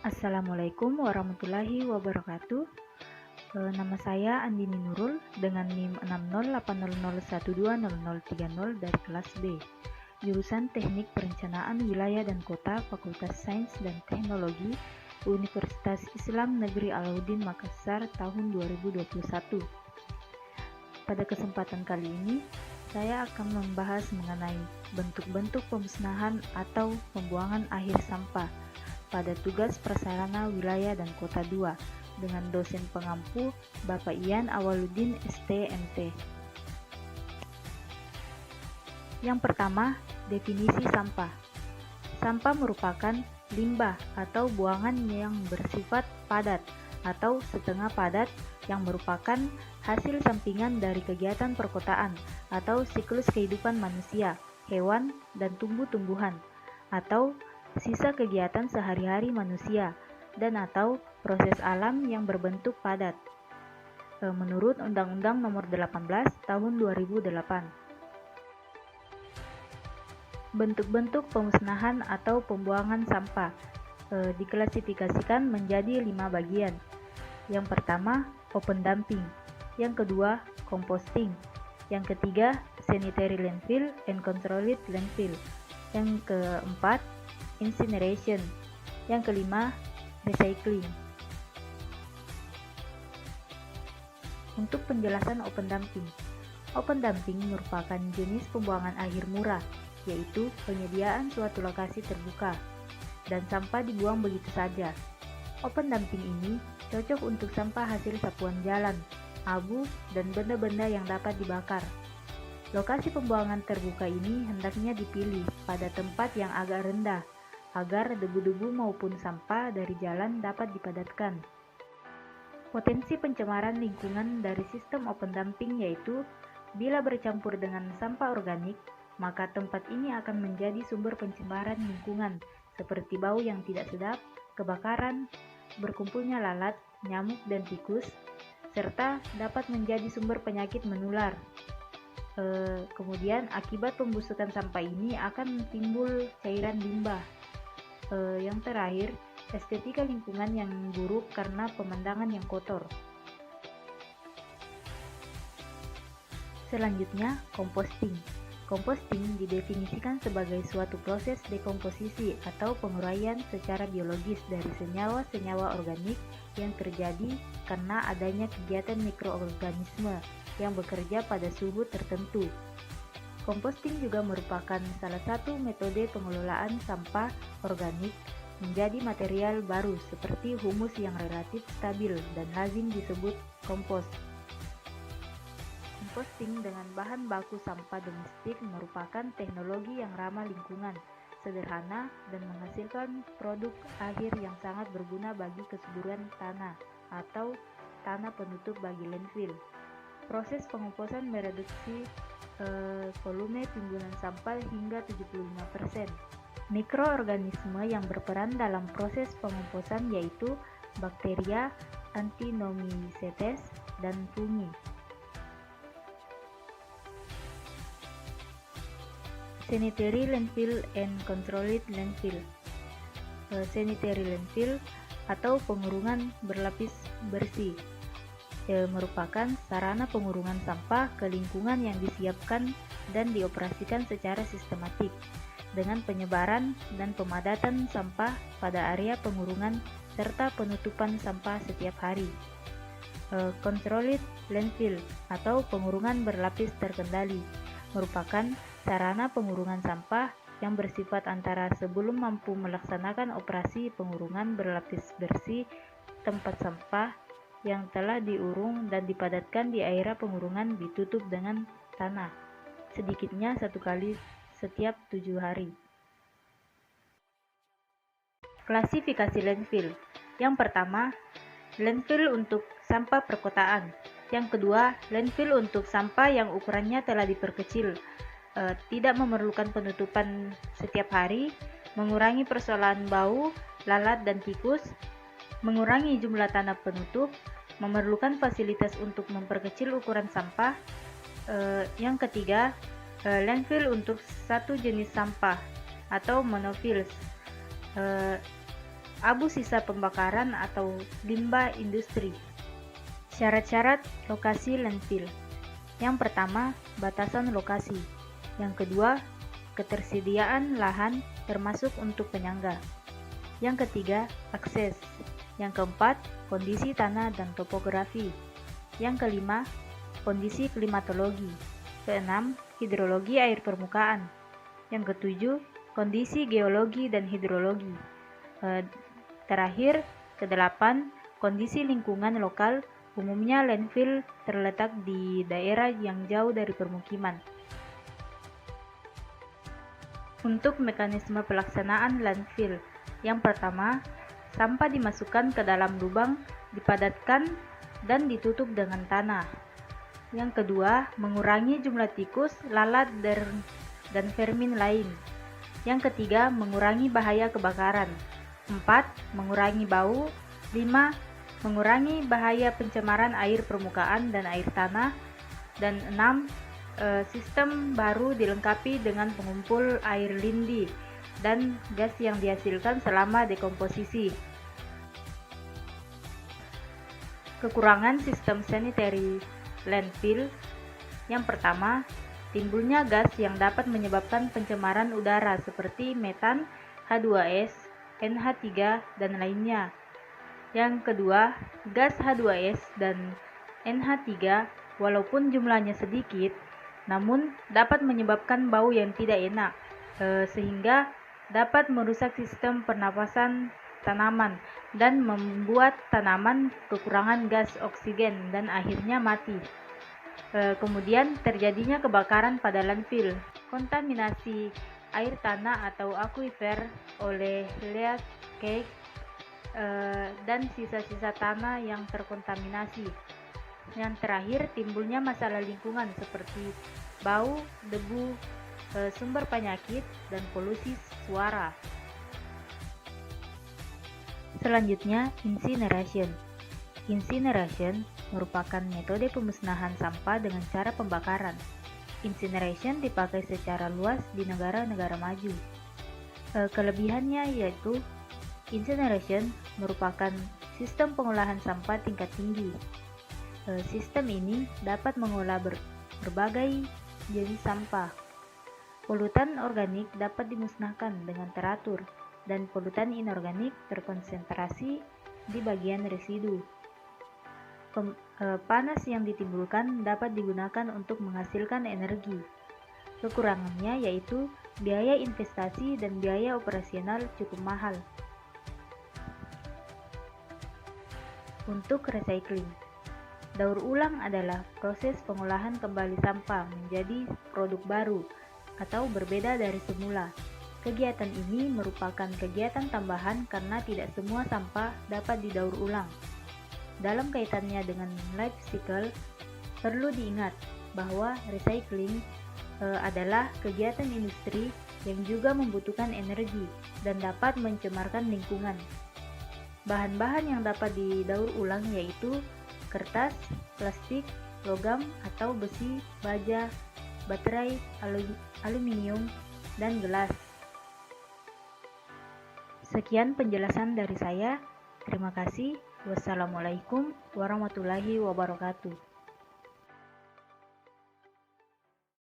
Assalamualaikum warahmatullahi wabarakatuh. Nama saya Andini Nurul dengan NIM 60800120030 dari kelas B. Jurusan Teknik Perencanaan Wilayah dan Kota, Fakultas Sains dan Teknologi, Universitas Islam Negeri Alauddin Makassar tahun 2021. Pada kesempatan kali ini, saya akan membahas mengenai bentuk-bentuk pemusnahan atau pembuangan akhir sampah pada tugas Prasarana Wilayah dan Kota 2 dengan dosen pengampu Bapak Ian Awaludin ST.MT. Yang pertama, definisi sampah. Sampah merupakan limbah atau buangan yang bersifat padat atau setengah padat yang merupakan hasil sampingan dari kegiatan perkotaan atau siklus kehidupan manusia, hewan, dan tumbuh-tumbuhan, atau sisa kegiatan sehari-hari manusia dan atau proses alam yang berbentuk padat. Menurut Undang-Undang Nomor 18 Tahun 2008. Bentuk-bentuk pemusnahan atau pembuangan sampah diklasifikasikan menjadi 5 bagian. Yang pertama, open dumping. Yang kedua, composting. Yang ketiga, sanitary landfill and controlled landfill. Yang keempat, incineration. Yang kelima, recycling. Untuk penjelasan open dumping. Open dumping merupakan jenis pembuangan akhir murah, yaitu penyediaan suatu lokasi terbuka dan sampah dibuang begitu saja. Open dumping ini cocok untuk sampah hasil sapuan jalan, abu, dan benda-benda yang dapat dibakar. Lokasi pembuangan terbuka ini hendaknya dipilih pada tempat yang agak rendah, agar debu-debu maupun sampah dari jalan dapat dipadatkan. Potensi pencemaran lingkungan dari sistem open dumping yaitu, bila bercampur dengan sampah organik, maka tempat ini akan menjadi sumber pencemaran lingkungan, seperti bau yang tidak sedap, kebakaran, berkumpulnya lalat, nyamuk, dan tikus, serta dapat menjadi sumber penyakit menular. Kemudian akibat pembusukan sampah ini akan timbul cairan limbah. Yang terakhir, estetika lingkungan yang buruk karena pemandangan yang kotor. Selanjutnya, composting. Composting didefinisikan sebagai suatu proses dekomposisi atau penguraian secara biologis dari senyawa-senyawa organik yang terjadi karena adanya kegiatan mikroorganisme yang bekerja pada suhu tertentu. Composting juga merupakan salah satu metode pengelolaan sampah organik menjadi material baru seperti humus yang relatif stabil dan lazim disebut kompos. Composting dengan bahan baku sampah domestik merupakan teknologi yang ramah lingkungan, sederhana, dan menghasilkan produk akhir yang sangat berguna bagi kesuburan tanah atau tanah penutup bagi landfill. Proses pengomposan mereduksi volume timbunan sampah hingga 75%. Mikroorganisme yang berperan dalam proses pengomposan yaitu bakteria, Actinomycetes, dan fungi. Sanitary landfill and controlled landfill. Sanitary landfill atau pengurungan berlapis bersih merupakan sarana pengurungan sampah ke lingkungan yang disiapkan dan dioperasikan secara sistematik dengan penyebaran dan pemadatan sampah pada area pengurungan serta penutupan sampah setiap hari. Controlled landfill atau pengurungan berlapis terkendali merupakan sarana pengurungan sampah yang bersifat antara sebelum mampu melaksanakan operasi pengurungan berlapis bersih tempat sampah yang telah diurung dan dipadatkan di area pengurungan ditutup dengan tanah, sedikitnya 1 kali setiap 7 hari. Klasifikasi landfill. Yang pertama, landfill untuk sampah perkotaan. Yang kedua, landfill untuk sampah yang ukurannya telah diperkecil, tidak memerlukan penutupan setiap hari, mengurangi persoalan bau, lalat, dan tikus, mengurangi jumlah tanah penutup, memerlukan fasilitas untuk memperkecil ukuran sampah. Yang ketiga, landfill untuk satu jenis sampah atau monofills. abu sisa pembakaran atau limbah industri. Syarat-syarat lokasi landfill. Yang pertama, batasan lokasi. Yang kedua, ketersediaan lahan termasuk untuk penyangga. Yang ketiga, akses. Yang keempat, kondisi tanah dan topografi. Yang kelima, kondisi klimatologi. Keenam, hidrologi air permukaan. Yang ketujuh, kondisi geologi dan hidrologi. Terakhir, kedelapan, kondisi lingkungan lokal. Umumnya landfill terletak di daerah yang jauh dari permukiman. Untuk mekanisme pelaksanaan landfill, yang pertama, sampah dimasukkan ke dalam lubang, dipadatkan, dan ditutup dengan tanah. Yang kedua, mengurangi jumlah tikus, lalat, dan vermin lain. Yang ketiga, mengurangi bahaya kebakaran. 4. Mengurangi bau. 5. Mengurangi bahaya pencemaran air permukaan dan air tanah. Dan 6. Sistem baru dilengkapi dengan pengumpul air lindi dan gas yang dihasilkan selama dekomposisi. Kekurangan sistem sanitary landfill. Yang pertama, timbulnya gas yang dapat menyebabkan pencemaran udara seperti metan, H2S, NH3, dan lainnya. Yang kedua, gas H2S dan NH3 walaupun jumlahnya sedikit, namun dapat menyebabkan bau yang tidak enak, sehingga dapat merusak sistem pernapasan tanaman dan membuat tanaman kekurangan gas oksigen dan akhirnya mati. Kemudian terjadinya kebakaran pada landfill, kontaminasi air tanah atau aquifer oleh leachate dan sisa-sisa tanah yang terkontaminasi. Yang terakhir, timbulnya masalah lingkungan seperti bau, debu, sumber penyakit, dan polusi suara. Selanjutnya, incineration. Incineration merupakan metode pemusnahan sampah dengan cara pembakaran. Incineration dipakai secara luas di negara-negara maju. Kelebihannya yaitu incineration merupakan sistem pengolahan sampah tingkat tinggi. Sistem ini dapat mengolah berbagai jenis sampah. Polutan organik dapat dimusnahkan dengan teratur, dan polutan inorganik terkonsentrasi di bagian residu. Panas yang ditimbulkan dapat digunakan untuk menghasilkan energi. Kekurangannya yaitu biaya investasi dan biaya operasional cukup mahal. Untuk recycling, daur ulang adalah proses pengolahan kembali sampah menjadi produk baru atau berbeda dari semula. Kegiatan ini merupakan kegiatan tambahan karena tidak semua sampah dapat didaur ulang. Dalam kaitannya dengan life cycle, perlu diingat bahwa recycling adalah kegiatan industri yang juga membutuhkan energi dan dapat mencemarkan lingkungan. Bahan-bahan yang dapat didaur ulang yaitu kertas, plastik, logam atau besi, baja, baterai, aluminium, dan gelas. Sekian penjelasan dari saya. Terima kasih. Wassalamualaikum warahmatullahi wabarakatuh.